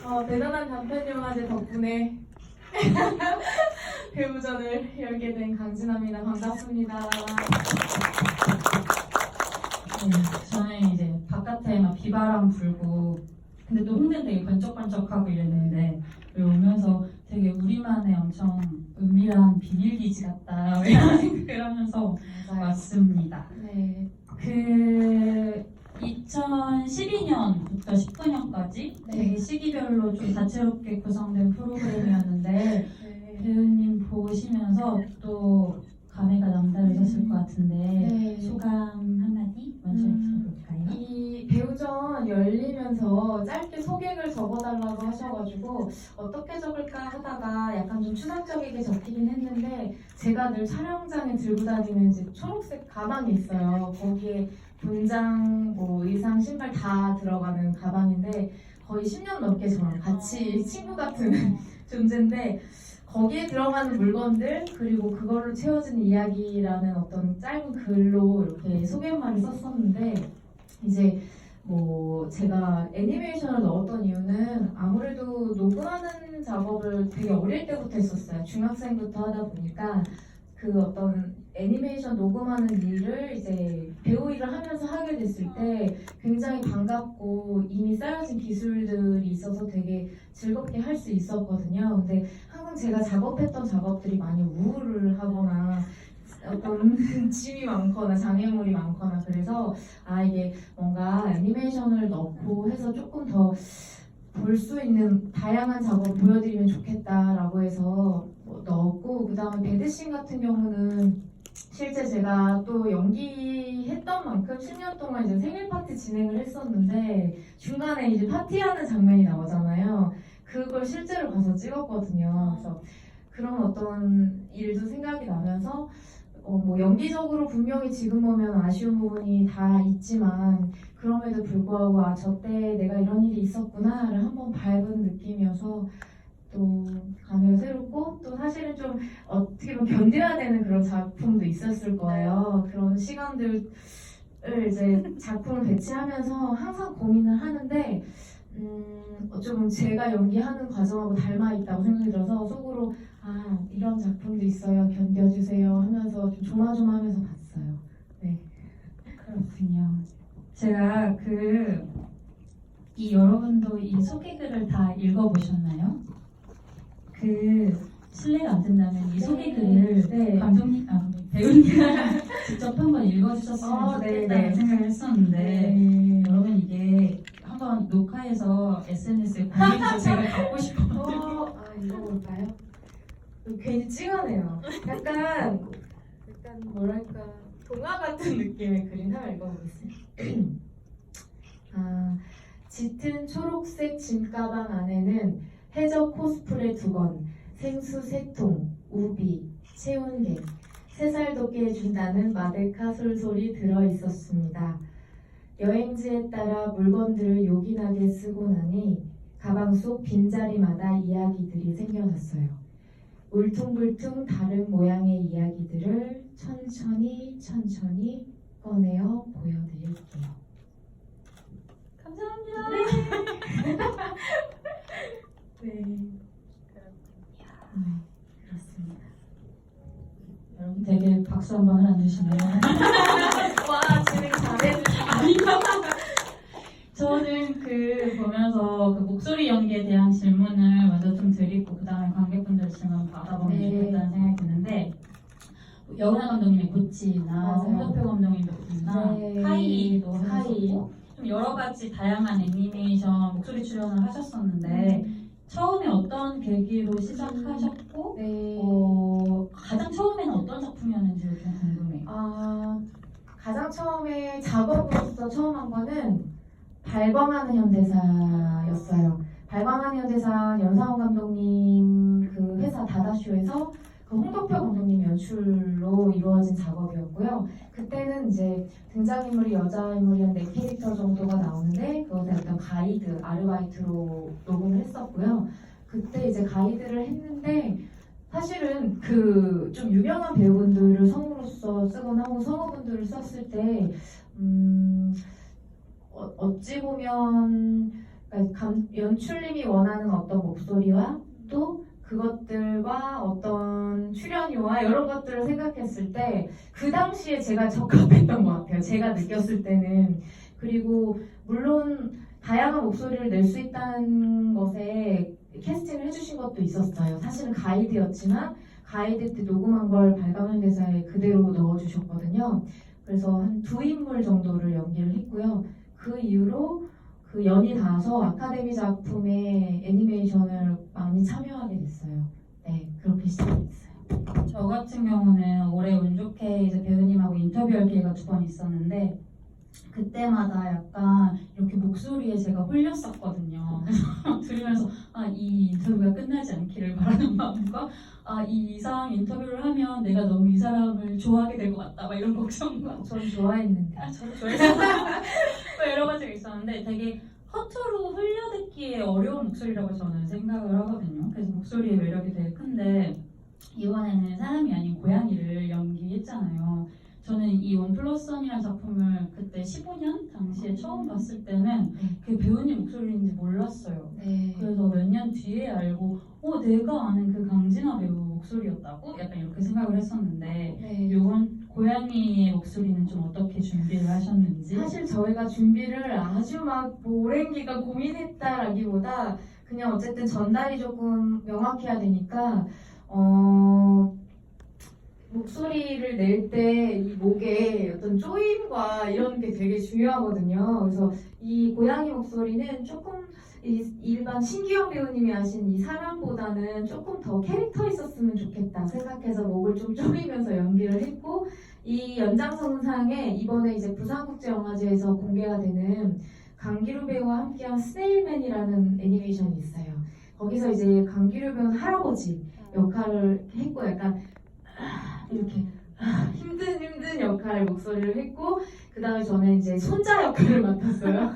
대단한 단편영화제 덕분에 배우전을 열게 된 강진아입니다. 반갑습니다. 네, 저는 이제 바깥에 막 비바람 불고 근데 또 홍대는 되게 번쩍번쩍하고 이랬는데 여기 오면서 되게 우리만의 엄청 은밀한 비밀기지 같다 이런 생각을 하면서 왔습니다. 네. 그 2012년부터 19년까지 되게 시기별로 좀 다채롭게 구성된 프로그램이었는데 네. 배우님 보시면서 또 감회가 남다르셨을 것 같은데 네. 소감 한마디 먼저 해볼까요? 이 배우전 열리면서 짧게 소개글 적어달라고 하셔가지고 어떻게 적을까 하다가 약간 좀 추상적이게 적히긴 했는데 제가 늘 촬영장에 들고 다니는 이제 초록색 가방이 있어요. 거기에 분장, 뭐 의상, 신발 다 들어가는 가방인데 거의 10년 넘게 저랑 같이 친구 같은 존재인데 거기에 들어가는 물건들 그리고 그걸로 채워진 이야기라는 어떤 짧은 글로 이렇게 소개말을 썼었는데 이제 뭐 제가 애니메이션을 넣었던 이유는 아무래도 녹음하는 작업을 되게 어릴 때부터 했었어요. 중학생부터 하다 보니까 그 어떤 애니메이션 녹음하는 일을 이제 배우 일을 하면서 하게 됐을 때 굉장히 반갑고 이미 쌓여진 기술들이 있어서 되게 즐겁게 할 수 있었거든요. 근데 항상 제가 작업했던 작업들이 많이 우울을 하거나 어떤 짐이 많거나 장애물이 많거나 그래서 이게 뭔가 애니메이션을 넣고 해서 조금 더 볼 수 있는 다양한 작업을 보여드리면 좋겠다라고 해서 넣었고 그 다음에 배드씬 같은 경우는 실제 제가 또 연기했던 만큼 10년 동안 이제 생일 파티 진행을 했었는데 중간에 이제 파티하는 장면이 나오잖아요. 그걸 실제로 가서 찍었거든요. 그래서 그런 어떤 일도 생각이 나면서 뭐 연기적으로 분명히 지금 보면 아쉬운 부분이 다 있지만 그럼에도 불구하고 저 때 내가 이런 일이 있었구나를 한번 밟은 느낌이어서 또 감회가 새롭고 또 사실은 좀 어떻게 보면 견뎌야 되는 그런 작품도 있었을 거예요. 그런 시간들을 이제 작품을 배치하면서 항상 고민을 하는데 좀 제가 연기하는 과정하고 닮아 있다고 생각이 들어서 속으로 이런 작품도 있어요. 견뎌주세요 하면서 좀 조마조마하면서 봤어요. 네. 그렇군요. 제가 이 여러분도 이 소개글을 다 읽어보셨나요? 실례가 안 된다면 이 소개글을 감독님, 배우님 직접 한번 읽어주셨으면 좋겠다는 생각을 했었는데 여러분 이게 한번 녹화해서 SNS에 공유해서 제가 갖고 싶어요. 읽어볼까요? 괜히 찡하네요. 약간 뭐랄까 동화 같은 느낌의 글이 하나 읽어보겠습니다. 짙은 초록색 짐가방 안에는 해적 코스프레 2건, 생수 3통, 우비, 체온계, 3살 돋게 해준다는 마데카 솔솔이 들어있었습니다. 여행지에 따라 물건들을 요긴하게 쓰고 나니 가방 속 빈자리마다 이야기들이 생겨났어요. 울퉁불퉁 다른 모양의 이야기들을 천천히 꺼내어 보여드릴게요. 감사합니다. 네. 그렇습니다. 여러분 되게 박수 한 번을 안 주시네요. 와, 진행 잘해주시네요. 저는 보면서 목소리 연기에 대한 질문을 먼저 좀 드리고 그 다음에 관객분들 질문 받아보면 좋겠다는 생각이 드는데 여은하 감독님의 고치나 홍덕표 감독님의 고치나 카이도 하셨고 좀 여러 가지 다양한 애니메이션 목소리 출연을 하셨었는데 처음에 어떤 계기로 시작하셨고 가장 처음에는 어떤 작품이었는지 좀 궁금해요. 가장 처음에 작업으로서 처음 한 거는 발광하는 현대사였어요. 발광하는 현대사 연상훈 감독님 그 회사 다다쇼에서 그 홍덕표 감독님 연출로 이루어진 작업이었고요. 그때는 이제 등장인물이 여자인물이 한 4캐릭터 정도가 나오는데 그것에 어떤 가이드, 아르바이트로 녹음을 했었고요. 그때 이제 가이드를 했는데 사실은 그 좀 유명한 배우분들을 성우로서 쓰거나 혹은 성우분들을 썼을 때 어찌 보면 그러니까 연출님이 원하는 어떤 목소리와 또 그것들과 어떤 출연료와 이런 것들을 생각했을 때 그 당시에 제가 적합했던 것 같아요. 제가 느꼈을 때는. 그리고 물론 다양한 목소리를 낼 수 있다는 것에 캐스팅을 해주신 것도 있었어요. 사실은 가이드였지만 가이드 때 녹음한 걸 발감현대사에 그대로 넣어주셨거든요. 그래서 한 두 인물 정도를 연기를 했고요. 그 이후로 그 연이 닿아서 아카데미 작품의 애니메이션을 많이 참여하게 됐어요. 네, 그렇게 시작했어요. 저 같은 경우는 올해 운 좋게 이제 배우님하고 인터뷰할 기회가 2번 있었는데 그때마다 약간 이렇게 목소리에 제가 홀렸었거든요. 그래서 들으면서 이 인터뷰가 끝나지 않기를 바라는 마음과 이 이상 인터뷰를 하면 내가 너무 이 사람을 좋아하게 될 것 같다 막 이런 걱정과 전 좋아했는데. 저도 좋아했어요. 뭐 여러 가지가 있었는데 되게 허투루 흘려듣기에 어려운 목소리라고 저는 생각을 하거든요. 그래서 목소리의 매력이 되게 큰데 이번에는 사람이 아닌 고양이를 연기했잖아요. 저는 이 원 플러스 원이라는 작품을 그때 15년 당시에 처음 봤을 때는 그 배우님 목소리인지 몰랐어요. 네. 그래서 몇 년 뒤에 알고 내가 아는 그 강진아 배우 목소리였다고? 약간 이렇게 생각을 했었는데 네. 이번 고양이의 목소리는 좀 어떻게 준비를 하셨는지? 사실 저희가 준비를 아주 막 오랜 기간 고민했다라기보다 그냥 어쨌든 전달이 조금 명확해야 되니까 목소리를 낼 때 이 목에 어떤 조임과 이런 게 되게 중요하거든요. 그래서 이 고양이 목소리는 조금 일반 신기영 배우님이 하신 이 사람보다는 조금 더 캐릭터 있었으면 좋겠다 생각해서 목을 좀 조이면서 연기를 했고 이 연장선상에 이번에 이제 부산국제영화제에서 공개가 되는 강기루 배우와 함께한 스네일맨이라는 애니메이션이 있어요. 거기서 이제 강기루 배우는 할아버지 역할을 했고 약간 이렇게 힘든 역할 목소리를 했고 그 다음에 저는 이제 손자 역할을 맡았어요.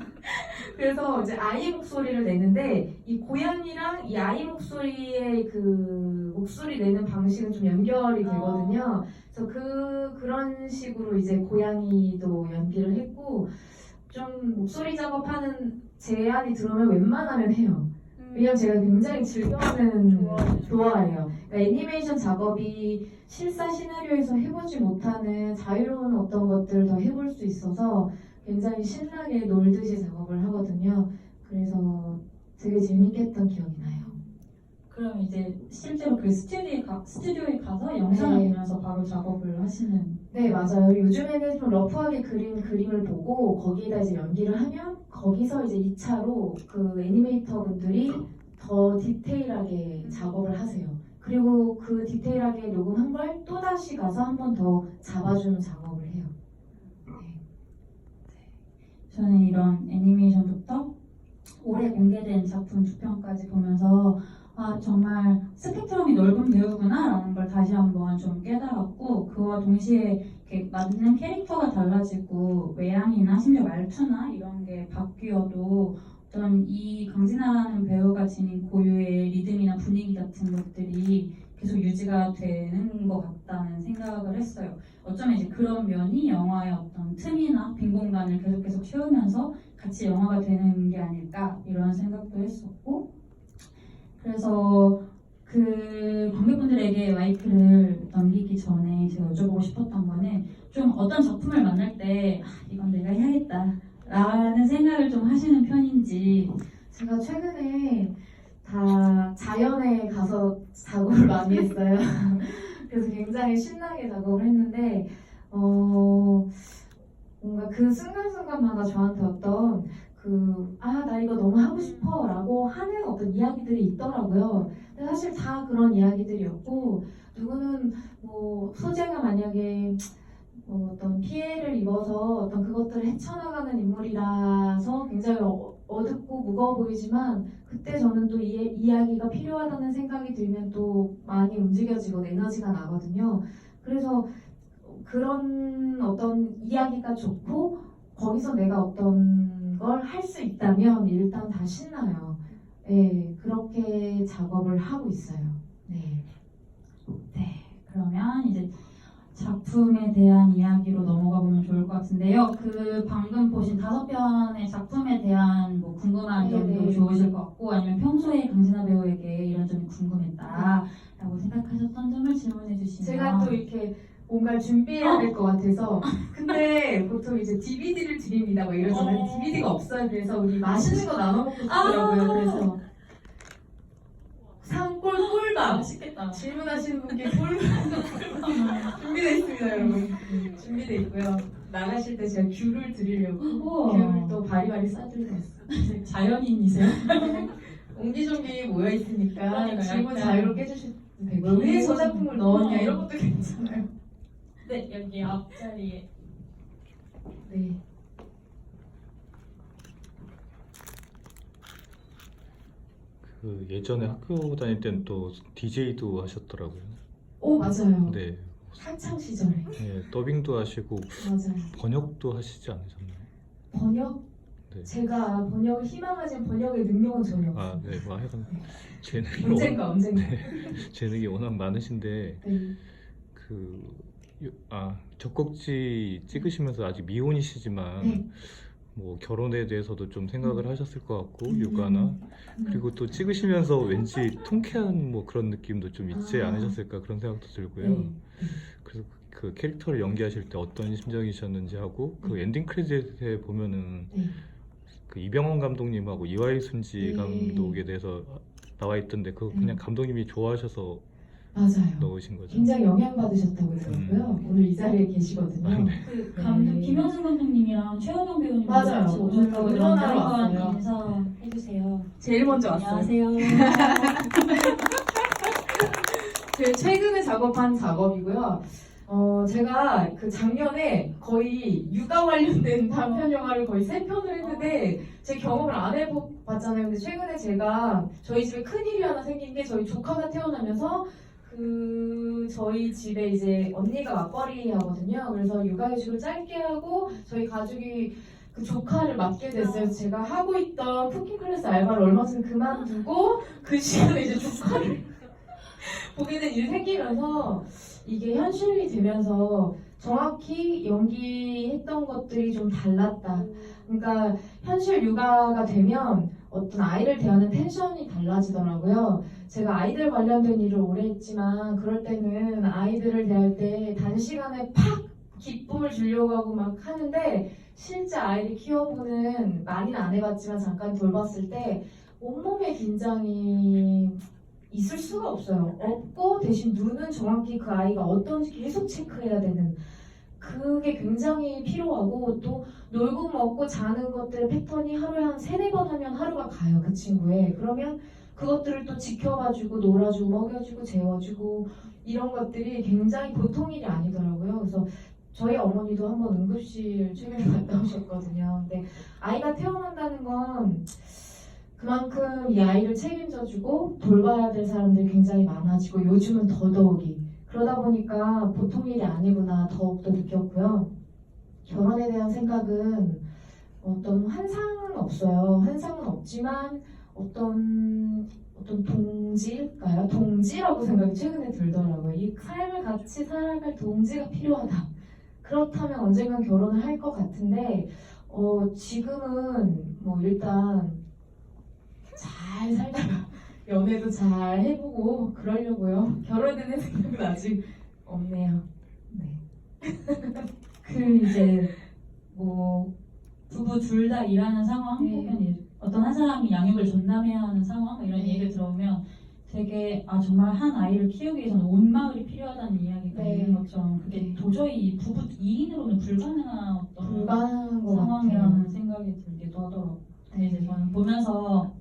그래서 이제 아이 목소리를 내는데 이 고양이랑 이 아이 목소리의 그 목소리 내는 방식은 좀 연결이 되거든요. 그래서 그런 식으로 이제 고양이도 연기를 했고 좀 목소리 작업하는 제안이 들어오면 웬만하면 해요. 왜냐면 제가 굉장히 즐겨하는 좋아해요. 그러니까 애니메이션 작업이 실사 시나리오에서 해보지 못하는 자유로운 어떤 것들을 더 해볼 수 있어서 굉장히 신나게 놀듯이 작업을 하거든요. 그래서 되게 재밌게 했던 기억이 나요. 그럼 이제 실제로 그 스튜디오에 가서 영상을 네. 보면서 바로 작업을 하시는? 네, 맞아요. 요즘에는 좀 러프하게 그린 그림을 보고 거기에다 이제 연기를 하면 거기서 이제 2차로 그 애니메이터 분들이 더 디테일하게 작업을 하세요. 그리고 그 디테일하게 녹음한 걸 또다시 가서 한 번 더 잡아주는 작업을 해요. 네. 저는 이런 애니메이션부터 올해 공개된 작품 2편까지 보면서 정말 스펙트럼이 넓은 배우구나 라는 걸 다시 한번 좀 깨달았고 그와 동시에 이렇게 맞는 캐릭터가 달라지고 외향이나 심지어 말투나 이런 게 바뀌어도 어떤 이 강진아라는 배우가 지닌 고유의 리듬이나 분위기 같은 것들이 계속 유지가 되는 것 같다는 생각을 했어요. 어쩌면 이제 그런 면이 영화의 어떤 틈이나 빈 공간을 계속 채우면서 같이 영화가 되는 게 아닐까 이런 생각도 했었고 그래서 그 관객분들에게 마이크를 넘기기 전에 제가 여쭤보고 싶었던 거는 좀 어떤 작품을 만날 때 이건 내가 해야겠다 라는 생각을 좀 하시는 편인지. 제가 최근에 다 자연에 가서 작업을 많이 했어요. 그래서 굉장히 신나게 작업을 했는데 뭔가 그 순간순간마다 저한테 어떤 나 이거 너무 하고 싶어 라고 하는 어떤 이야기들이 있더라고요. 근데 사실 다 그런 이야기들이었고 누구는 뭐 소재가 만약에 어떤 피해를 입어서 어떤 그것들을 헤쳐나가는 인물이라서 굉장히 어둡고 무거워 보이지만 그때 저는 또 이야기가 필요하다는 생각이 들면 또 많이 움직여지고 에너지가 나거든요. 그래서 그런 어떤 이야기가 좋고 거기서 내가 어떤 걸 할 수 있다면 일단 다 신나요. 네, 그렇게 작업을 하고 있어요. 네. 네, 그러면 이제 작품에 대한 이야기로 넘어가 보면 좋을 것 같은데요. 그 방금 보신 5편의 작품에 대한 뭐 궁금한 점도 네네. 좋으실 것 같고, 아니면 평소에 강진아 배우에게 이런 점이 궁금했다라고 생각하셨던 점을 질문해 주시면 제가 또 이렇게 뭔가 준비해야 될 것 같아서. 근데 보통 이제 DVD를 드립니다 뭐 이러잖아요. DVD가 없어요. 그래서 우리 맛있는 거 나눠 먹고 싶더라고요. 그래서 상골 꿀밥 맛있겠다. 질문하시는 분께 꿀밥 준비되어 있습니다, 여러분. 준비되어 있고요. 나가실 때 제가 귤을 드리려고 귤을 또 바리바리 싸들고 왔어요. 자연인이세요? 옹기종기 모여 있으니까 그러니까 질문 약간 자유롭게 해주실 되고요. 왜 저 작품을 넣었냐 이런 것도 괜찮아요. 네, 여기 앞자리에. 네. 그 예전에 학교 다닐 때는 또 DJ도 하셨더라고요. 오 맞아요. 네. 한창 시절에 네, 더빙도 하시고 맞아요. 번역도 하시지 않으셨나요? 번역 네. 제가 번역을 희망하지만 번역의 능력은 전혀 없어요. 아, 네. 뭐 하여간 재능이 언젠가. 재능이 워낙 많으신데 네. 젖꼭지 찍으시면서 아직 미혼이시지만 네. 뭐 결혼에 대해서도 좀 생각을 하셨을 것 같고 음. 육아나 그리고 또 찍으시면서 왠지 통쾌한 뭐 그런 느낌도 좀 있지 아. 않으셨을까 그런 생각도 들고요. 네. 그래서 그 캐릭터를 연기하실 때 어떤 심정이셨는지 하고 그 네. 엔딩 크레딧에 보면은 네. 그 이병헌 감독님하고 이와이 순지 네. 감독에 대해서 나와 있던데 그거 그냥 감독님이 좋아하셔서 맞아요. 넣으신 거죠? 굉장히 영향받으셨다고 들었고요. 오늘 이 자리에 계시거든요. 그 감독 네. 김영준 감독님이랑 최원영 배우님 맞아요. 같이 오셨다고 오늘 들었는데 응원하러 한번 왔어요. 인사해주세요. 제일 먼저 왔어요. 안녕하세요. 그 최근에 작업한 작업이고요. 제가 그 작년에 거의 육아 관련된 단편 영화를 거의 3편을 했는데 제 경험을 안 해봤잖아요. 근데 최근에 제가 저희 집에 큰일이 하나 생긴 게 저희 조카가 태어나면서 저희 집에 이제 언니가 맞벌이 하거든요. 그래서 육아휴직을 짧게 하고 저희 가족이 그 조카를 맡게 됐어요. 그래서 제가 하고 있던 쿠킹 클래스 알바를 얼마 전에 그만두고 그 시간에 이제 조카를 보게 된 일이 생기면서 이게 현실이 되면서 정확히 연기했던 것들이 좀 달랐다. 그러니까 현실 육아가 되면 어떤 아이를 대하는 텐션이 달라지더라고요. 제가 아이들 관련된 일을 오래 했지만 그럴 때는 아이들을 대할 때 단시간에 팍 기쁨을 주려고 하고 막 하는데 실제 아이를 키워보는 많이는 안 해봤지만 잠깐 돌봤을 때 온몸의 긴장이 있을 수가 없어요. 없고 대신 눈은 정확히 그 아이가 어떤지 계속 체크해야 되는 그게 굉장히 필요하고 또 놀고 먹고 자는 것들 패턴이 하루에 한 3-4번 하면 하루가 가요. 그 친구의. 그러면 그것들을 또 지켜봐주고 놀아주고 먹여주고 재워주고 이런 것들이 굉장히 보통 일이 아니더라고요. 그래서 저희 어머니도 한번 응급실 최근에 갔다 오셨거든요. 근데 아이가 태어난다는 건 그만큼 이 아이를 책임져주고 돌봐야 될 사람들이 굉장히 많아지고 요즘은 더더욱이 그러다 보니까 보통 일이 아니구나 더욱더 느꼈고요. 결혼에 대한 생각은 어떤 환상은 없어요. 환상은 없지만 어떤 동지일까요? 동지라고 생각이 최근에 들더라고요. 이 삶을 같이 살아갈 동지가 필요하다. 그렇다면 언젠간 결혼을 할 것 같은데 지금은 뭐 일단 잘 살다가 연애도 잘 해보고 그러려고요. 결혼은 할 생각은 아직 없네요. 네. 그 이제 뭐 부부 둘 다 일하는 상황 네. 혹은 이제 어떤 한 사람이 양육을 전담해야 하는 상황 이런 네. 얘기를 들어보면 되게 정말 한 아이를 키우기 위해서는 온 마을이 필요하다는 이야기가 네. 있는 것처럼 그게 네. 도저히 부부 2인으로는 불가능한 어떤 불가능한 것 상황이라는 같아요. 생각이 들기도 하더라고요. 근데 이제 저는 보면서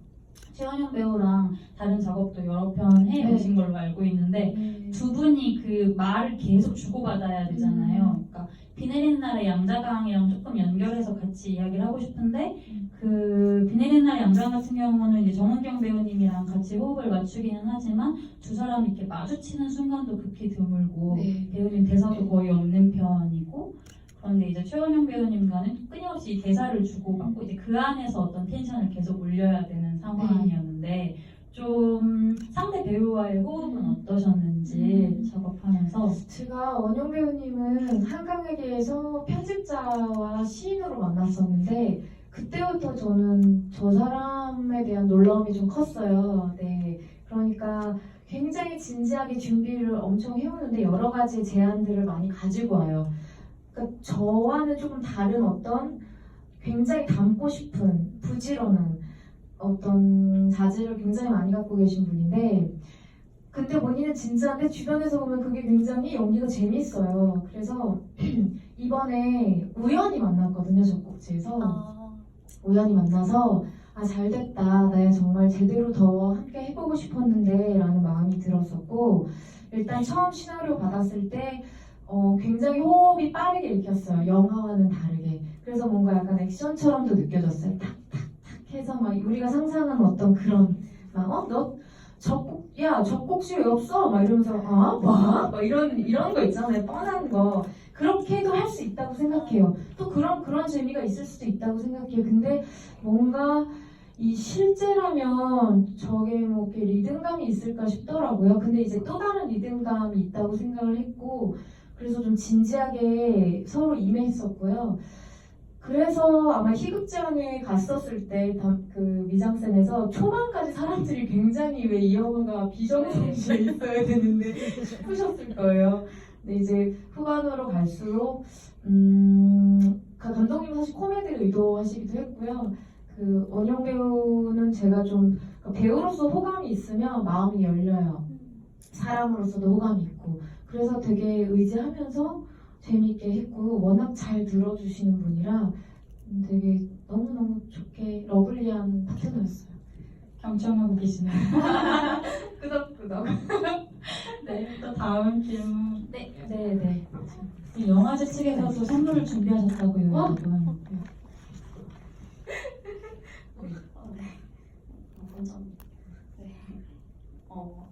최원영 배우랑 다른 작업도 여러 편 해오신 걸로 알고 있는데 네. 두 분이 그 말을 계속 주고받아야 되잖아요. 그러니까 비 내리는 날의 양자강이랑 조금 연결해서 같이 이야기를 하고 싶은데 그 비 내리는 날의 양자강 같은 경우는 이제 정은경 배우님이랑 같이 호흡을 맞추기는 하지만 두 사람이 이렇게 마주치는 순간도 극히 드물고 네. 배우님 대사도 거의 없는 편이고 그런데 이제 최원영 배우님과는 끊임없이 대사를 주고받고 이제 그 안에서 어떤 텐션을 계속 올려야 되는 상황이었는데 좀 상대 배우와의 호흡은 어떠셨는지 작업하면서. 제가 원영 배우님은 한강에게에서 편집자와 시인으로 만났었는데 그때부터 저는 저 사람에 대한 놀라움이 좀 컸어요. 네, 그러니까 굉장히 진지하게 준비를 엄청 해오는데 여러 가지 제안들을 많이 가지고 와요. 그러니까 저와는 조금 다른 어떤 굉장히 담고 싶은 부지런한 어떤 자질을 굉장히 많이 갖고 계신 분인데 근데 본인은 진지한데 주변에서 보면 그게 굉장히 연기가 재밌어요. 그래서 이번에 우연히 만났거든요, 적국지에서. 우연히 만나서 아 잘됐다, 나 정말 제대로 더 함께 해보고 싶었는데 라는 마음이 들었었고 일단 처음 시나리오 받았을 때 굉장히 호흡이 빠르게 읽혔어요. 영화와는 다르게. 그래서 뭔가 약간 액션처럼도 느껴졌어요. 탁탁탁 해서 막 우리가 상상하는 어떤 그런 너 적국지 왜 없어? 막 이러면서 막 이런 거 있잖아요. 뻔한 거. 그렇게도 할 수 있다고 생각해요. 또 그런 재미가 있을 수도 있다고 생각해요. 근데 뭔가 이 실제라면 저게 뭐 이렇게 리듬감이 있을까 싶더라고요. 근데 이제 또 다른 리듬감이 있다고 생각을 했고 그래서 좀 진지하게 서로 임했었고요. 그래서 아마 희극장에 갔었을 때 그 미장센에서 초반까지 사람들이 굉장히 왜 이 영화가 비정상시에 있어야 되는데 싶으셨을 거예요. 근데 이제 후반으로 갈수록 감독님은 사실 코미디를 의도하시기도 했고요. 그 원영 배우는 제가 좀 배우로서 호감이 있으면 마음이 열려요. 사람으로서도 호감이 있고 그래서 되게 의지하면서 재밌게 했고 워낙 잘 들어주시는 분이라 되게 너무너무 좋게 러블리한 파트너였어요. 경청하고 계시네요. 끄덕끄덕. 네, 또 다음 질문. 네네. 이 영화제 측에서도 선물을 준비하셨다고요, 여러분.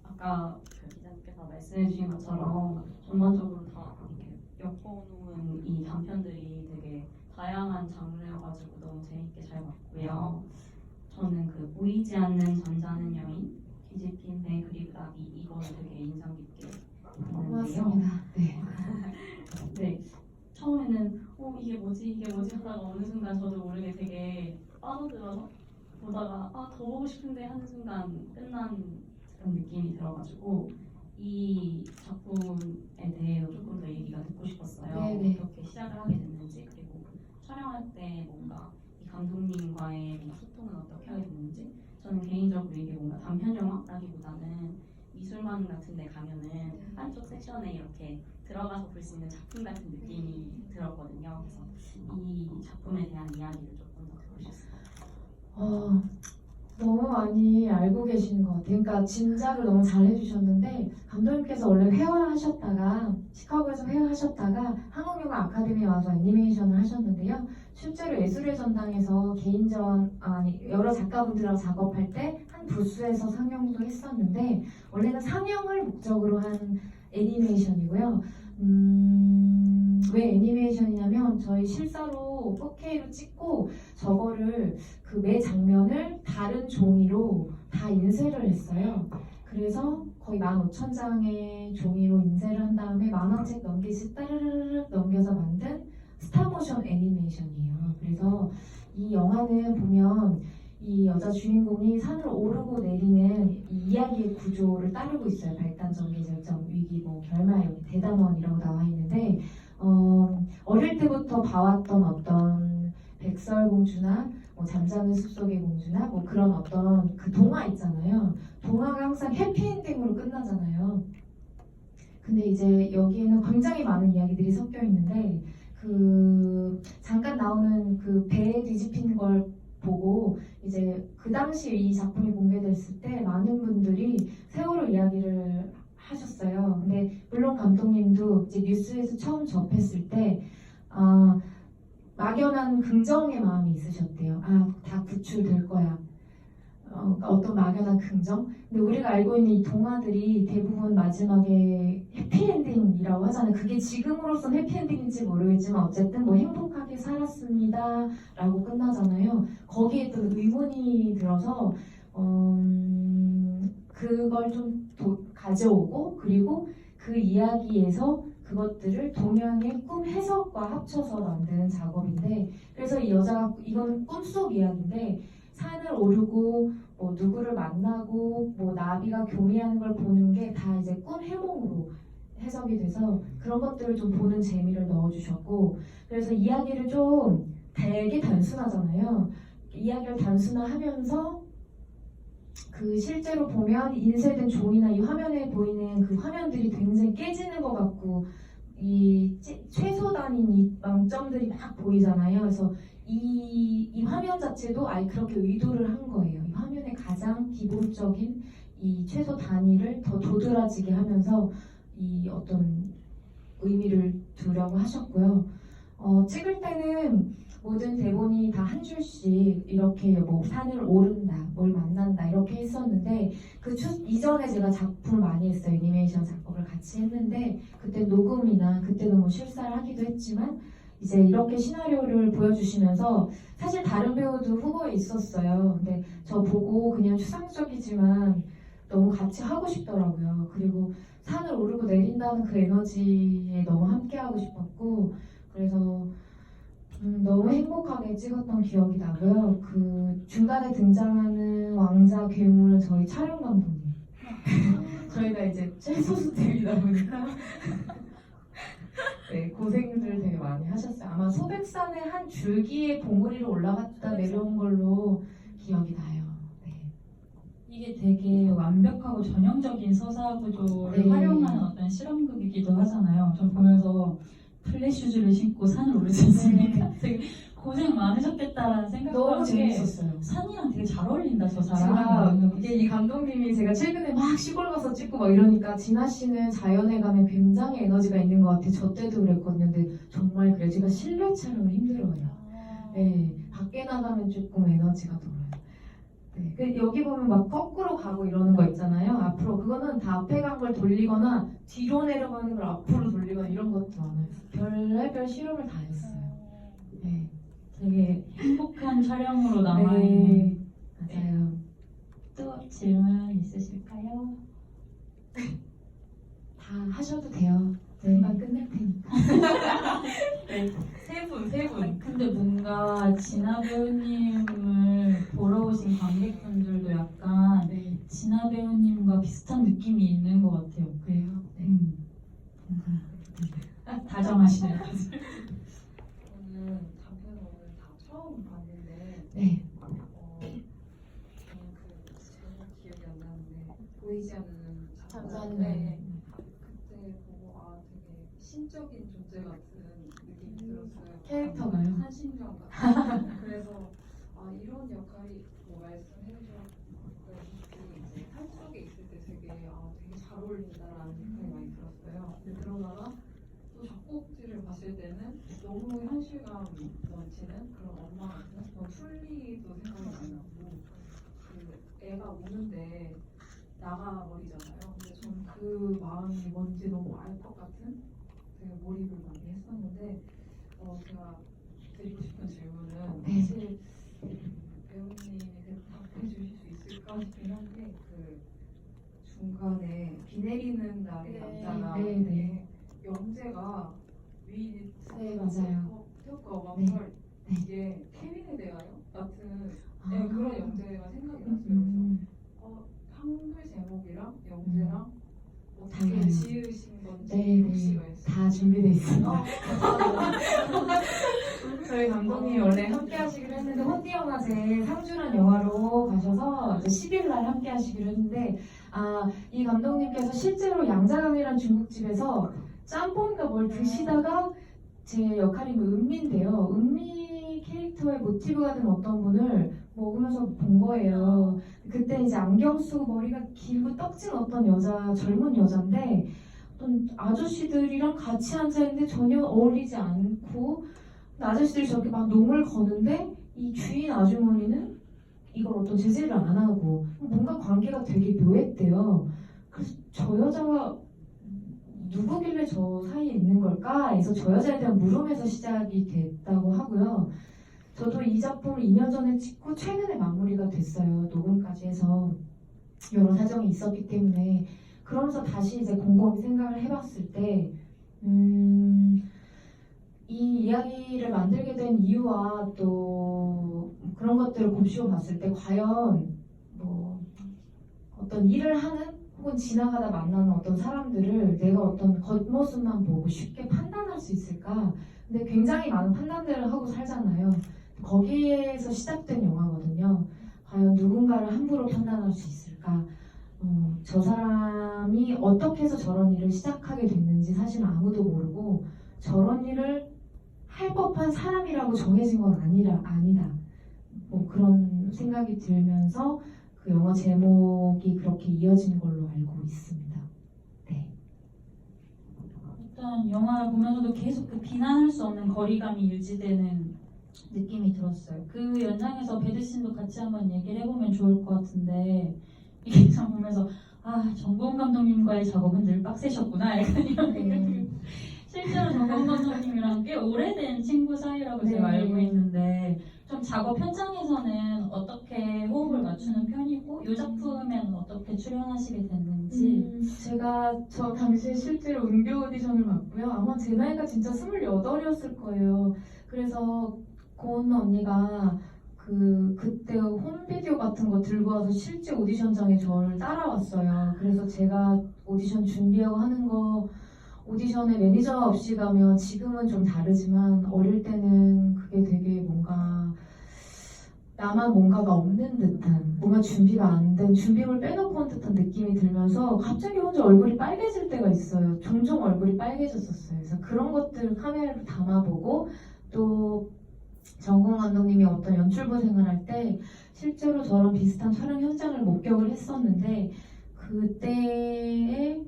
아까 그 기자님께서 말씀해주신 것처럼 전반적으로 다 이렇게 엮어놓은 이 단편들이 되게 다양한 장르여가지고 너무 재밌게 잘 봤고요. 저는 그 보이지 않는 잠자는 여인, 뒤집힌 배 그리고 나비 이거를 되게 인상 깊게 봤는데요. 고맙습니다. 네. 네, 처음에는 이게 뭐지 하다가 어느 순간 저도 모르게 되게 빠져들어서 보다가 더 보고 싶은데 하는 순간 끝난 그런 느낌이 들어가지고 이 작품에 대해 조금 더 얘기가 듣고 싶었어요. 네네. 어떻게 시작을 하게 됐는지 그리고 촬영할 때 뭔가 이 감독님과의 뭔가 소통은 어떻게 하게 됐는지 저는 개인적으로 이게 뭔가 단편 영화라기보다는 미술관 같은 데 가면은 한쪽 섹션에 이렇게 들어가서 볼 수 있는 작품 같은 느낌이 들었거든요. 그래서 이 작품에 대한 이야기를 조금 더 듣고 싶어요. 너무 많이 알고 계시는 것 같아요. 그러니까 짐작을 너무 잘 해주셨는데 감독님께서 원래 회화하셨다가 시카고에서 회화하셨다가 한국영화 아카데미에 와서 애니메이션을 하셨는데요. 실제로 예술의 전당에서 개인전 여러 작가분들하고 작업할 때 한 부스에서 상영도 했었는데 원래는 상영을 목적으로 한 애니메이션이고요. 왜 애니메이션이냐면 저희 실사로 4K로 찍고 저거를 그 매 장면을 다른 종이로 다 인쇄를 했어요. 그래서 거의 15,000장의 종이로 인쇄를 한 다음에 만화책 넘기듯이 따르르르 넘겨서 만든 스탑모션 애니메이션이에요. 그래서 이 영화는 보면 이 여자 주인공이 산을 오르고 내리는 이 이야기의 구조를 따르고 있어요. 발단, 전개, 절정, 위기, 결말, 대담원이라고 나와 있는데 어릴 때부터 봐왔던 어떤 백설공주나 잠자는 숲속의 공주나 그런 어떤 그 동화 있잖아요. 동화가 항상 해피엔딩으로 끝나잖아요. 근데 이제 여기에는 굉장히 많은 이야기들이 섞여 있는데 그 잠깐 나오는 그 배에 뒤집힌 걸 보고 이제 그 당시 이 작품이 공개됐을 때 많은 분들이 세월호 이야기를 하셨어요. 근데 물론 감독님도 이제 뉴스에서 처음 접했을 때 막연한 긍정의 마음이 있으셨대요. 다 구출될 거야. 어떤 막연한 긍정? 근데 우리가 알고 있는 이 동화들이 대부분 마지막에 해피엔딩이라고 하잖아요. 그게 지금으로선 해피엔딩인지 모르겠지만 어쨌든 행복하게 살았습니다 라고 끝나잖아요. 거기에 또 의문이 들어서 그걸 좀 가져오고 그리고 그 이야기에서 그것들을 동양의 꿈 해석과 합쳐서 만드는 작업인데 그래서 이 여자가 이건 꿈속 이야기인데 산을 오르고 뭐 누구를 만나고 뭐 나비가 교미하는 걸 보는 게 다 이제 꿈 해몽으로 해석이 돼서 그런 것들을 좀 보는 재미를 넣어주셨고 그래서 이야기를 좀 되게 단순하잖아요. 이야기를 단순화하면서 그 실제로 보면 인쇄된 종이나 이 화면에 보이는 그 화면들이 굉장히 깨지는 것 같고 이 최소 단위인 이 망점들이 막 보이잖아요. 그래서 이 화면 자체도 아예 그렇게 의도를 한 거예요. 이 화면의 가장 기본적인 이 최소 단위를 더 도드라지게 하면서 이 어떤 의미를 두려고 하셨고요. 찍을 때는 모든 대본이 다 한 줄씩 이렇게 뭐 산을 오른다, 뭘 만난다 이렇게 했었는데 그 이전에 제가 작품을 많이 했어요. 애니메이션 작업을 같이 했는데 그때 녹음이나 그때는 뭐 실사를 하기도 했지만 이제 이렇게 시나리오를 보여주시면서 사실 다른 배우도 후보에 있었어요. 근데 저 보고 그냥 추상적이지만 너무 같이 하고 싶더라고요. 그리고 산을 오르고 내린다는 그 에너지에 너무 함께하고 싶었고 그래서 너무 행복하게 찍었던 기억이 나고요. 그 중간에 등장하는 왕자 괴물은 저희 촬영 감독님. 저희가 이제 최소수들이다 보니까 네, 고생들 되게 많이 하셨어요. 아마 소백산의 한 줄기에 봉우리로 올라갔다 내려온 걸로 기억이 나요. 네. 이게 되게 완벽하고 전형적인 서사 구조를 네. 활용하는 어떤 실험극이기도 하잖아요. 저 보면서 플랫 슈즈를 신고 산을 오를 수 있으니까 되게 고생 많으셨겠다라는 생각도 너무 하는 게 재밌었어요. 산이랑 되게 잘 어울린다 저 제가 사람. 이게 이 감독님이 제가 최근에 막 시골 가서 찍고 막 이러니까 진아 씨는 자연에 가면 굉장히 에너지가 있는 것 같아. 저 때도 그랬거든요. 근데 정말 그래요. 제가 실내 촬영을 힘들어요. 네, 밖에 나가면 조금 에너지가 돌아요. 네, 여기 보면 막 거꾸로 가고 이러는 거 있잖아요. 앞으로 그거는 다 앞에 간 걸 돌리거나 뒤로 내려가는 걸 앞으로 돌리거나 이런 것도 많아요. 별의별 실험을 다 했어요. 네, 되게 행복한 촬영으로 남아있는. 네, 맞아요. 또 질문 있으실까요? 다 하셔도 돼요. 네. 금방 끝낼 테니까. 세 분. 근데 뭔가 진아 배우님을 보러 오신 관객분들도 약간 네, 진아 배우님과 비슷한 느낌이 있는 것 같아요. 그래요. 네. 다정하시네요. 저는 단편을 오늘 다 처음 봤는데 네. 저는 그 제목 기억이 안 나는데 보이지 않는 잠자는 네. 그때 보고 되게 신적인 존재 같은 느낌이 들었어요. 캐릭터가요? 한신령 같은. 그래서 이런 역할이 뭐 말씀해 주셨듯이 이제 산 속에 있을 때 되게 잘 어울린다라는 생각이 많이 들었어요. 근데 그러다가 또 작곡지를 봤을 때는 너무 현실감 넘치는 그런 엄마 같은 풀리도 생각이 많이 나고 그 애가 우는데 나가버리잖아요. 근데 저는 그 마음이 뭔지 너무 알 것 같은 되게 몰입을 많이 했었는데 제가 드리고 싶은 질문은 네. 사실 배우님이 답해 주실 수 있을까 싶긴 한데 그 중간에 비 내리는 날의 네, 남자가 네, 네. 영재가 위 네, 맞아요. 태국과 네. 왕설 네. 이게 케빈에 대하여 같은 아. 그런 영재가 생각이 났어요. 그래서 음, 한글 제목이랑 영재랑 어떻게 달라요. 지으신 건지 네, 혹시 네. 다 준비돼 있습니다. 저희 감독님이 원래 함께 하시기로 했는데 혼디영화제 상주란 영화로 가셔서 이제 10일 날 함께 하시기로 했는데 이 감독님께서 실제로 양자강이라는 중국집에서 짬뽕인가 뭘 드시다가 제 역할이 은미인데요. 은미 캐릭터의 모티브가 된 어떤 분을 먹으면서 본 거예요. 그때 이제 안경 쓰고 머리가 길고 떡진 어떤 젊은 여자인데 어떤 아저씨들이랑 같이 앉아있는데 전혀 어울리지 않고 아저씨들이 저렇게 막 농을 거는데 이 주인 아주머니는 이걸 어떤 제재를 안 하고 뭔가 관계가 되게 묘했대요. 그래서 저 여자가 누구길래 저 사이에 있는 걸까 해서 저 여자에 대한 물음에서 시작이 됐다고 하고요. 저도 이 작품을 2년 전에 찍고 최근에 마무리가 됐어요. 녹음까지 해서. 여러 사정이 있었기 때문에 그러면서 다시 이제 곰곰이 생각을 해봤을 때 이 이야기를 만들게 된 이유와 또 그런 것들을 곱씹어 봤을 때 과연 뭐 어떤 일을 하는 혹은 지나가다 만나는 어떤 사람들을 내가 어떤 겉모습만 보고 쉽게 판단할 수 있을까? 근데 굉장히 많은 판단들을 하고 살잖아요. 거기에서 시작된 영화거든요. 과연 누군가를 함부로 판단할 수 있을까? 저 사람이 어떻게 해서 저런 일을 시작하게 됐는지 사실 아무도 모르고 저런 일을 할 법한 사람이라고 정해진 건 아니다. 뭐 그런 생각이 들면서 그 영화 제목이 그렇게 이어진 걸로 알고 있습니다. 네. 일단 영화를 보면서도 계속 그 비난할 수 없는 거리감이 유지되는 느낌이 들었어요. 그 연장에서 배드신도 같이 한번 얘기를 해보면 좋을 것 같은데 이게 참 보면서 정보은 감독님과의 작업은 늘 빡세셨구나 약간 이런 생각이 실제로 정보은 감독님이랑 꽤 오래된 친구 사이라고 제가 네. 알고 있는데 좀 작업 현장에서는 어떻게 호흡을 맞추는 편이고 이 작품에는 어떻게 출연하시게 됐는지 제가 저 당시에 실제로 은교 오디션을 봤고요. 아마 제 나이가 진짜 28이었을 거예요. 그래서 고은 언니가 그때 홈비디오 같은 거 들고 와서 실제 오디션장에 저를 따라왔어요. 그래서 제가 오디션 준비하고 하는 거 오디션에 매니저 없이 가면 지금은 좀 다르지만 어릴 때는 그게 되게 뭔가 나만 뭔가가 없는 듯한 뭔가 준비가 안 된 준비물 빼놓고 온 듯한 느낌이 들면서 갑자기 혼자 얼굴이 빨개질 때가 있어요. 종종 얼굴이 빨개졌었어요. 그래서 그런 것들 카메라로 담아보고 또 정공 감독님이 어떤 연출부 생활할 때 실제로 저런 비슷한 촬영 현장을 목격을 했었는데 그때의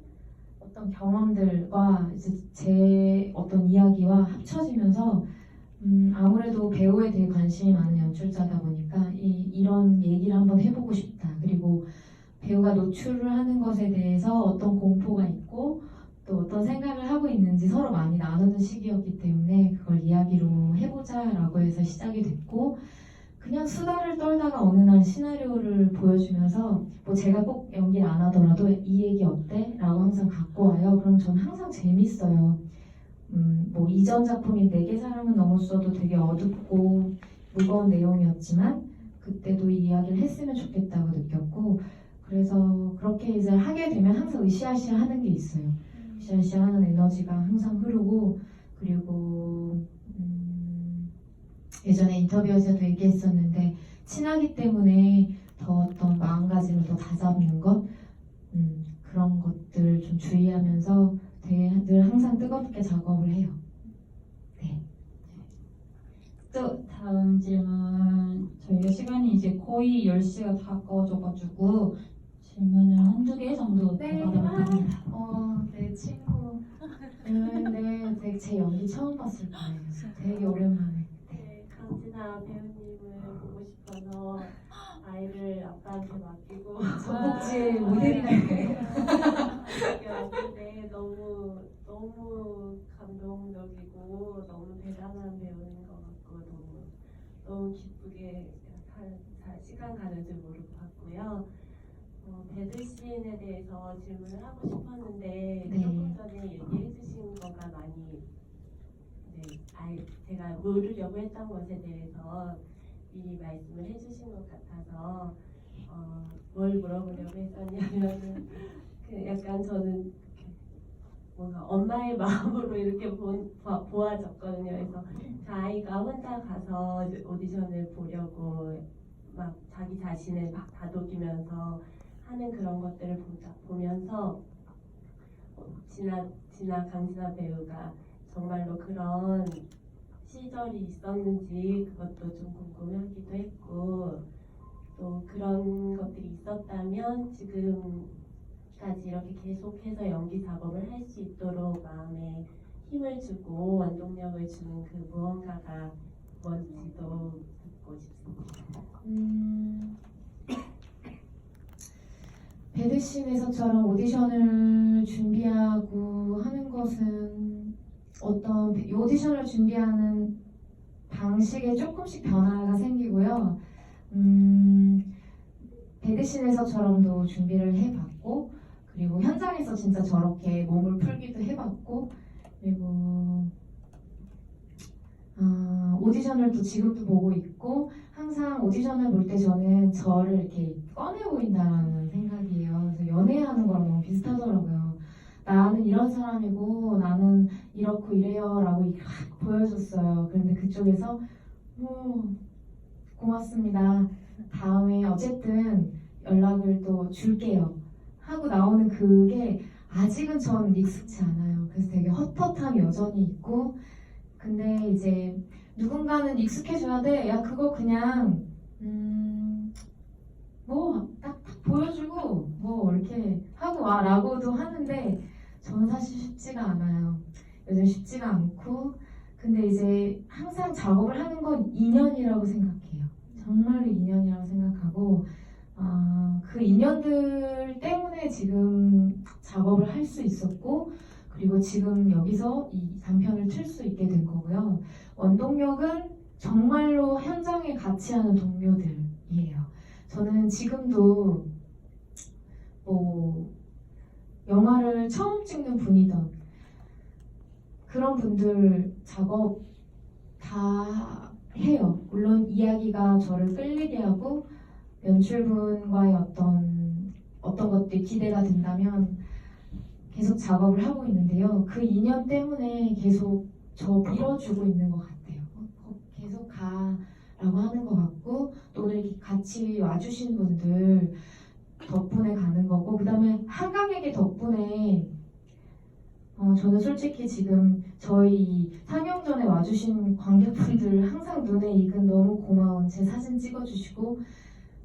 어떤 경험들과 이제 제 어떤 이야기와 합쳐지면서 아무래도 배우에 대해 관심이 많은 연출자다 보니까 이런 얘기를 한번 해보고 싶다. 그리고 배우가 노출을 하는 것에 대해서 어떤 공포가 있고 또 어떤 생각을 하고 있는지 서로 많이 나누는 시기였기 때문에 그걸 이야기로 해보자라고 해서 시작이 됐고 그냥 수다를 떨다가 어느 날 시나리오를 보여주면서 뭐 제가 꼭 연기를 안 하더라도 이 얘기 어때? 라고 항상 갖고 와요. 그럼 저는 항상 재밌어요. 뭐 이전 작품인 내게 사랑은 넘었어도 되게 어둡고 무거운 내용이었지만 그때도 이 이야기를 했으면 좋겠다고 느꼈고 그래서 그렇게 이제 하게 되면 항상 으쌰으쌰 하는 게 있어요. 으쌰으쌰 하는 에너지가 항상 흐르고 그리고 예전에 인터뷰에서도 얘기했었는데 친하기 때문에 더 어떤 마음가짐을 더 다잡는 것 그런 것들 좀 주의하면서 되게 늘 항상 뜨겁게 작업을 해요. 네. 또 다음 질문 저희가 시간이 이제 거의 10시가 다 가까워져가지고 질문을 한두 개 정도 더 네. 받아볼까 합니다. 내 친구 되게 제 연기 처음 봤을 거예요. 되게 오랜만에. 네, 강진아 배우님을 보고 싶어서 아이를 아빠한테 맡기고 전복지의 모델이라니까요. 왔는데 너무 감동적이고 너무 대단한 배우인 것 같고 너무 기쁘게 시간 가는 줄 모르고 봤고요. 배드씬에 대해서 질문을 하고 싶었는데 네. 조금 전에 얘기해 주신 거가 많이 제가 물으려고 했던 것에 대해서 미리 말씀을 해주신 것 같아서 뭘 물어보려고 했었냐면 약간 저는 뭔가 엄마의 마음으로 이렇게 보아졌거든요. 그래서 그 아이가 혼자 가서 이제 오디션을 보려고 막 자기 자신을 막 다독이면서 하는 그런 것들을 보면서 강진아 배우가 정말로 그런 시절이 있었는지 그것도 좀 궁금하기도 했고 또 그런 것들이 있었다면 지금까지 이렇게 계속해서 연기 작업을 할 수 있도록 마음에 힘을 주고 원동력을 주는 그 무언가가 뭔지도 듣고 싶습니다. 배드씬에서처럼 오디션을 준비하고 하는 것은 어떤 오디션을 준비하는 방식에 조금씩 변화가 생기고요. 배드신에서처럼도 준비를 해봤고, 그리고 현장에서 진짜 저렇게 몸을 풀기도 해봤고, 그리고 오디션을 또 지금도 보고 있고, 항상 오디션을 볼 때 저는 저를 이렇게 꺼내 보인다라는 생각이에요. 그래서 연애하는 거랑 너무 비슷하더라고요. 나는 이런 사람이고 나는 이렇고 이래요 라고 이렇게 확 보여줬어요. 그런데 그쪽에서 고맙습니다. 다음에 어쨌든 연락을 또 줄게요 하고 나오는 그게 아직은 전 익숙치 않아요. 그래서 되게 헛헛함이 여전히 있고, 근데 이제 누군가는 익숙해져야 돼. 야 그거 그냥 뭐 딱 보여주고 뭐 이렇게 하고 와 라고도 하는데 저는 사실 쉽지가 않아요. 요즘 쉽지가 않고, 근데 이제 항상 작업을 하는 건 인연이라고 생각해요. 정말로 인연이라고 생각하고, 그 인연들 때문에 지금 작업을 할 수 있었고, 그리고 지금 여기서 이 단편을 틀 수 있게 된 거고요. 원동력은 정말로 현장에 같이 하는 동료들이에요. 저는 지금도 뭐 영화를 처음 찍는 분이던 그런 분들 작업 다 해요. 물론 이야기가 저를 끌리게 하고 연출분과의 어떤 것들이 기대가 된다면 계속 작업을 하고 있는데요. 그 인연 때문에 계속 저 밀어주고 있는 것 같아요. 계속 가라고 하는 것 같고, 또 오늘 이렇게 같이 와주신 분들 덕분에 가는 거고, 그 다음에 한강에게 덕분에 저는 솔직히 지금 저희 상영 전에 와주신 관객분들 항상 눈에 익은 너무 고마운, 제 사진 찍어주시고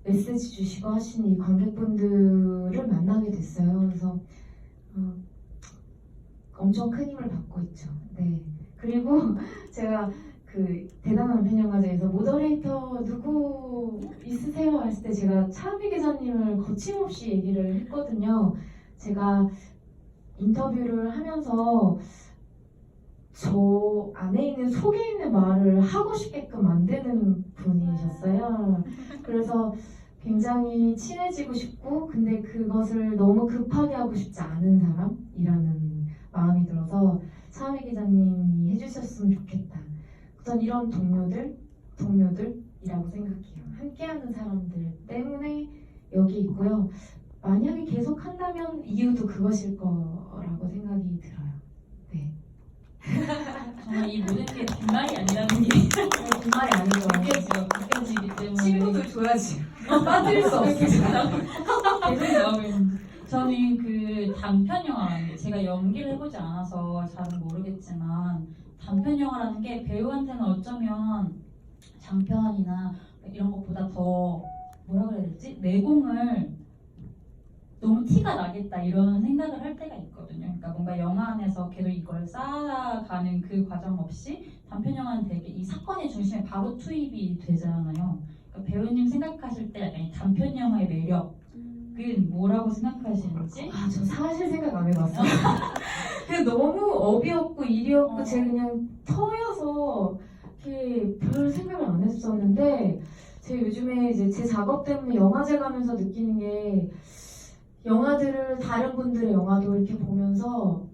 메시지 주시고 하신 이 관객분들을 만나게 됐어요. 그래서 엄청 큰 힘을 받고 있죠. 네. 그리고 제가 그 대단한 단편영화제에서 모더레이터 누구 있으세요? 했을 때 제가 차은미 기자님을 거침없이 얘기를 했거든요. 제가 인터뷰를 하면서 저 안에 있는 속에 있는 말을 하고 싶게끔 만드는 분이셨어요. 그래서 굉장히 친해지고 싶고, 근데 그것을 너무 급하게 하고 싶지 않은 사람이라는 마음이 들어서 차은미 기자님이 해주셨으면 좋겠다. 전 이런 동료들이라고 생각해요. 함께하는 사람들 때문에 여기 있고요. 만약에 계속 한다면 이유도 그것일 거라고 생각이 들어요. 네. 정말 이 모든 게 빈말이 아니라는 게 빈말이 아니죠. 느껴지기 때문에 친구들 줘야지. 빠질 수 없어요. 계속 나오고 있는. 저는 그 단편 영화라는 게 제가 연기를 해보지 않아서 잘은 모르겠지만, 단편 영화라는 게 배우한테는 어쩌면 장편이나 이런 것보다 더 뭐라 그래야 되지? 내공을 너무 티가 나겠다 이런 생각을 할 때가 있거든요. 그러니까 뭔가 영화 안에서 계속 이걸 쌓아가는 그 과정 없이 단편 영화는 되게 이 사건의 중심에 바로 투입이 되잖아요. 그러니까 배우님 생각하실 때 약간 이 단편 영화의 매력은 뭐라고 생각하시는지? 저 사실 생각 안 해봤어요. 그냥 너무 업이었고 일이었고 제가 그냥 터여서 이렇게 별 생각을 안 했었는데, 제가 요즘에 이제 제 작업 때문에 영화제 가면서 느끼는 게, 영화들을 다른 분들의 영화도 이렇게 보면서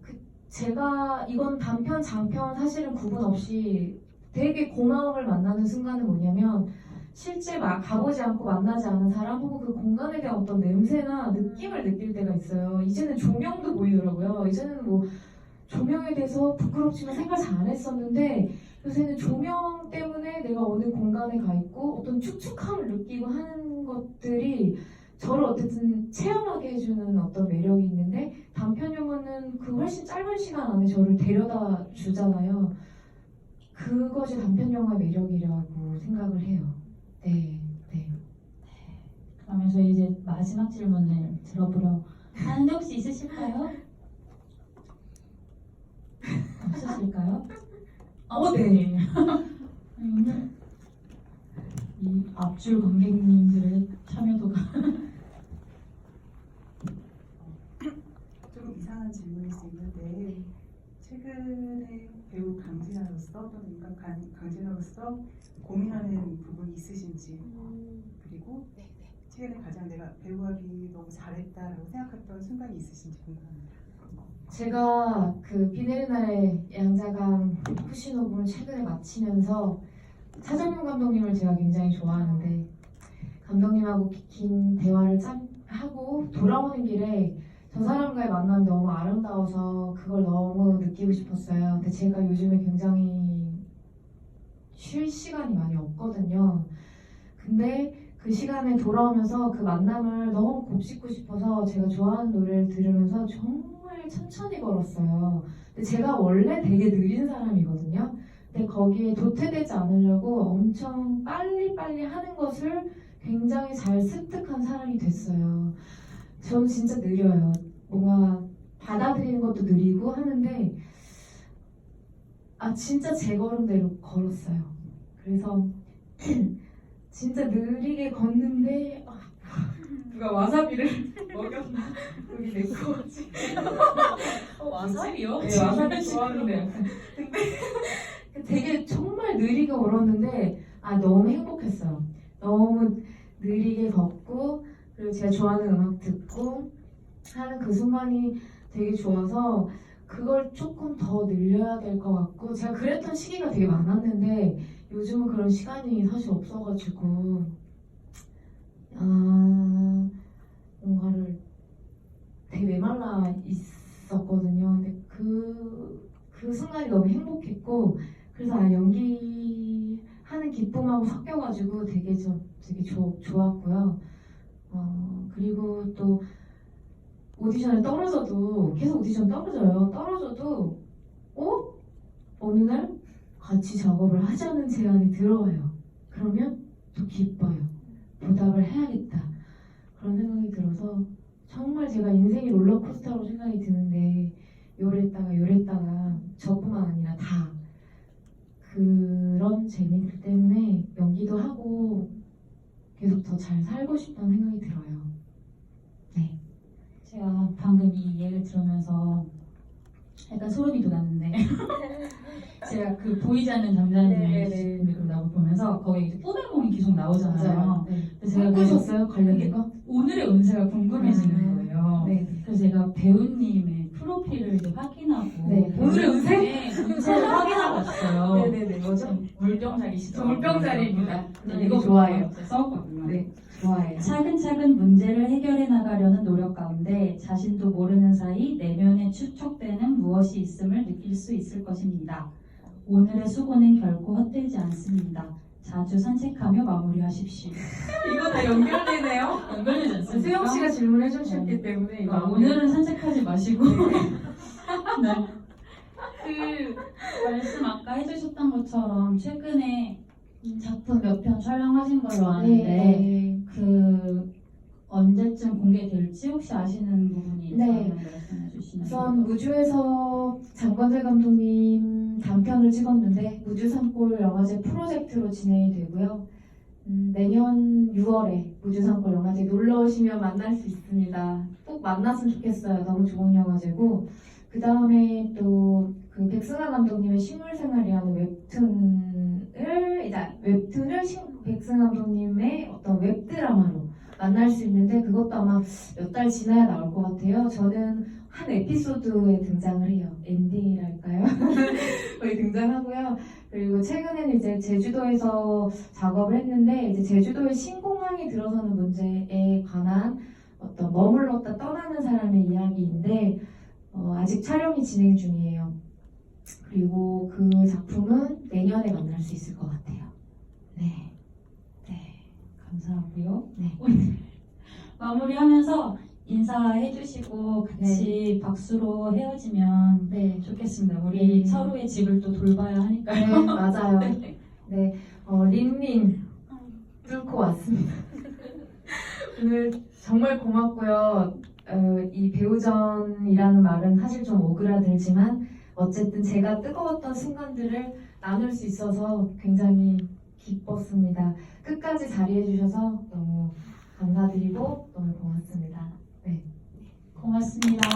제가 이건 단편 장편 사실은 구분 없이 되게 고마움을 만나는 순간은 뭐냐면, 실제 가보지 않고 만나지 않은 사람 혹은 그 공간에 대한 어떤 냄새나 느낌을 느낄 때가 있어요. 이제는 조명도 보이더라고요. 이제는 뭐 조명에 대해서 부끄럽지만 생각 잘 안 했었는데, 요새는 조명 때문에 내가 어느 공간에 가 있고 어떤 축축함을 느끼고 하는 것들이 저를 어쨌든 체험하게 해주는 어떤 매력이 있는데, 단편 영화는 그 훨씬 짧은 시간 안에 저를 데려다 주잖아요. 그것이 단편 영화의 매력이라고 생각을 해요. 네. 그러면 저희 이제 마지막 질문을 들어보려 하는데, 혹시 있으실까요? 없으실까요? 네. 오늘 이 앞줄 관객님들의 참여도가 조금 이상한 질문일 수 있는데, 최근에 배우 강진아로서 또는 인간 강진아로서 고민하는 부분이 있으신지, 그리고 최근에 가장 내가 배우하기 너무 잘했다라고 생각했던 순간이 있으신지 궁금합니다. 제가 그 비 내리는 날의 양자강 푸시노브를 최근에 마치면서 차정용 감독님을 제가 굉장히 좋아하는데 감독님하고 긴 대화를 하고 돌아오는 길에 저 사람과의 만남이 너무 아름다워서 그걸 너무 느끼고 싶었어요. 근데 제가 요즘에 굉장히 쉴 시간이 많이 없거든요. 근데 그 시간에 돌아오면서 그 만남을 너무 곱씹고 싶어서 제가 좋아하는 노래를 들으면서 정말 천천히 걸었어요. 근데 제가 원래 되게 느린 사람이거든요. 근데 거기에 도태되지 않으려고 엄청 빨리빨리 하는 것을 굉장히 잘 습득한 사람이 됐어요. 저는 진짜 느려요. 뭔가 받아들이는 것도 느리고 하는데 진짜 제 걸음대로 걸었어요. 그래서 진짜 느리게 걷는데 누가 와사비를 먹였나? 여기 내 거지. 와사비요? 네, 와사비 좋아하는데. 근데 되게 정말 느리게 걸었는데 너무 행복했어요. 너무 느리게 걷고 그리고 제가 좋아하는 음악 듣고 하는 그 순간이 되게 좋아서 그걸 조금 더 늘려야 될 것 같고 제가 그랬던 시기가 되게 많았는데 요즘은 그런 시간이 사실 없어가지고 뭔가를 되게 메말라 있었거든요. 근데 그 순간이 너무 행복했고 그래서 연기하는 기쁨하고 섞여가지고 되게 좋았고요. 그리고 또 오디션에 떨어져도 계속 오디션 떨어져도 어느 날 같이 작업을 하자는 제안이 들어와요. 그러면 또 기뻐요. 보답을 해야겠다. 그런 생각이 들어서 정말 제가 인생이 롤러코스터라고 생각이 드는데 요랬다가 저뿐만 아니라 다 그런 재미들 때문에 연기도 하고 계속 더 잘 살고 싶다는 생각이 들어요. 네. 제가 방금 이 얘기를 들으면서 약간 소름이 돋았는데 제가 그 보이지 않는 잠자는 나무 보면서 거기에 이제 뽀달몽이 계속 나오잖아요. 네. 그래서 제가 꿈꾸셨어요? 관련된 거? 오늘의 운세가 궁금해지는 거예요. 네. 그래서 제가 배우님의 프로필을 이제 확인하고 네. 오늘의 운세? 네, 운세를 확인하고 왔어요. 네네네. 뭐죠? 물병자리시더라고요. 물병자리입니다. 네, 이거 좋아해요. 써봤거든요. 네. 좋아해요. 차근차근 문제를 해결해 나가려는 노력 가운데 자신도 모르는 사이 내면에 축적되는 무엇이 있음을 느낄 수 있을 것입니다. 오늘의 수고는 결코 헛되지 않습니다. 자주 산책하며 마무리하십시오. 이거 다 연결되네요. 연결되지 않습니까? 수영 씨가 질문해 주셨기 때문에 이거 오늘은 산책하지 마시고 네. 그 말씀 아까 해주셨던 것처럼 최근에 작품 몇 편 촬영하신 걸로 아는데 네. 그 언제쯤 공개될지 혹시 아시는 부분이 있다면 네. 말씀해 주시면 우선 무주에서 장건재 감독님 단편을 찍었는데 무주산골 영화제 프로젝트로 진행이 되고요. 내년 6월에 무주산골 영화제 놀러 오시면 만날 수 있습니다. 꼭 만났으면 좋겠어요. 너무 좋은 영화제고 그 다음에 또 그 백승환 감독님의 식물생활이라는 웹툰을 백승환 감독님의 어떤 웹드라마로 만날 수 있는데 그것도 아마 몇 달 지나야 나올 것 같아요. 저는 한 에피소드에 등장을 해요. 엔딩이랄까요? 거의 등장하고요. 그리고 최근에는 이제 제주도에서 작업을 했는데 이제 제주도에 신공항이 들어서는 문제에 관한 어떤 머물렀다 떠나는 사람의 이야기인데 아직 촬영이 진행 중이에요. 그리고 그 작품은 내년에 만날 수 있을 것 같아요. 네. 감사하고요. 네. 오늘 마무리하면서 인사해 주시고 같이 박수로 헤어지면 네. 좋겠습니다. 우리 네. 서로의 집을 또 돌봐야 하니까요. 네, 맞아요. 네, 린린 뚫고 왔습니다. 오늘 정말 고맙고요. 이 배우전이라는 말은 사실 좀 오그라들지만 어쨌든 제가 뜨거웠던 순간들을 나눌 수 있어서 굉장히 기뻤습니다. 끝까지 자리해 주셔서 너무 감사드리고 너무 고맙습니다. 네. 고맙습니다.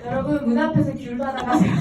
여러분 문 앞에서 귤 받아가세요.